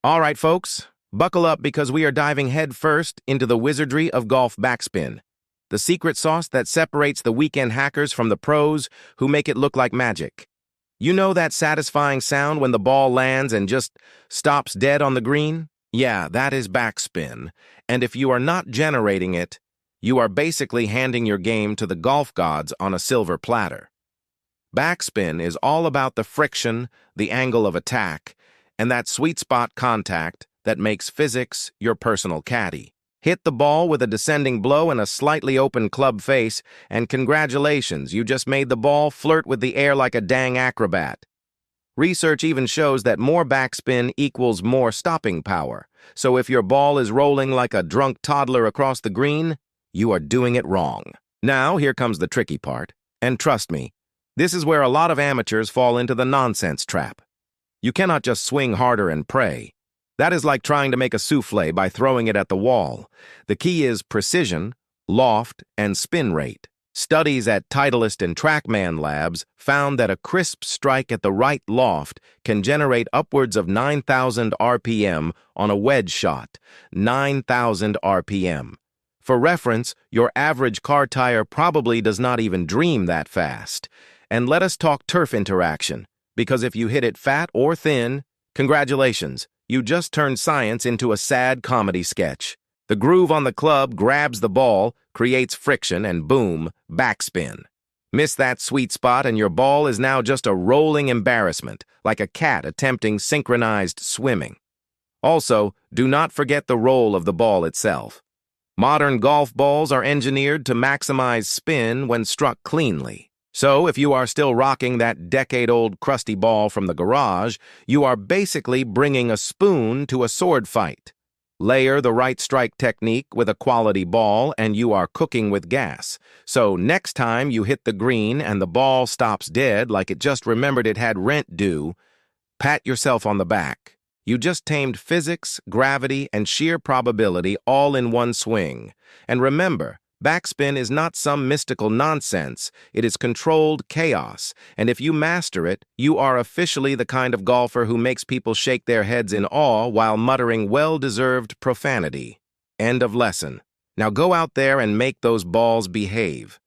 All right, folks, buckle up because we are diving headfirst into the wizardry of golf backspin, the secret sauce that separates the weekend hackers from the pros who make it look like magic. You know that satisfying sound when the ball lands and just stops dead on the green? Yeah, that is backspin. And if you are not generating it, you are basically handing your game to the golf gods on a silver platter. Backspin is all about the friction, the angle of attack, and that sweet spot contact that makes physics your personal caddy. Hit the ball with a descending blow and a slightly open club face, and congratulations, you just made the ball flirt with the air like a dang acrobat. Research even shows that more backspin equals more stopping power. So if your ball is rolling like a drunk toddler across the green, you are doing it wrong. Now, here comes the tricky part. And trust me, this is where a lot of amateurs fall into the nonsense trap. You cannot just swing harder and pray. That is like trying to make a souffle by throwing it at the wall. The key is precision, loft, and spin rate. Studies at Titleist and TrackMan labs found that a crisp strike at the right loft can generate upwards of 9,000 RPM on a wedge shot. 9,000 RPM. For reference, your average car tire probably does not even dream that fast. And let us talk turf interaction, because if you hit it fat or thin, congratulations, you just turned science into a sad comedy sketch. The groove on the club grabs the ball, creates friction, and boom, backspin. Miss that sweet spot and your ball is now just a rolling embarrassment, like a cat attempting synchronized swimming. Also, do not forget the roll of the ball itself. Modern golf balls are engineered to maximize spin when struck cleanly. So, if you are still rocking that decade-old crusty ball from the garage, you are basically bringing a spoon to a sword fight. Layer the right strike technique with a quality ball and you are cooking with gas. So next time you hit the green and the ball stops dead like it just remembered it had rent due, pat yourself on the back. You just tamed physics, gravity, and sheer probability all in one swing. And remember, backspin is not some mystical nonsense. It is controlled chaos. And if you master it, you are officially the kind of golfer who makes people shake their heads in awe while muttering well-deserved profanity. End of lesson. Now go out there and make those balls behave.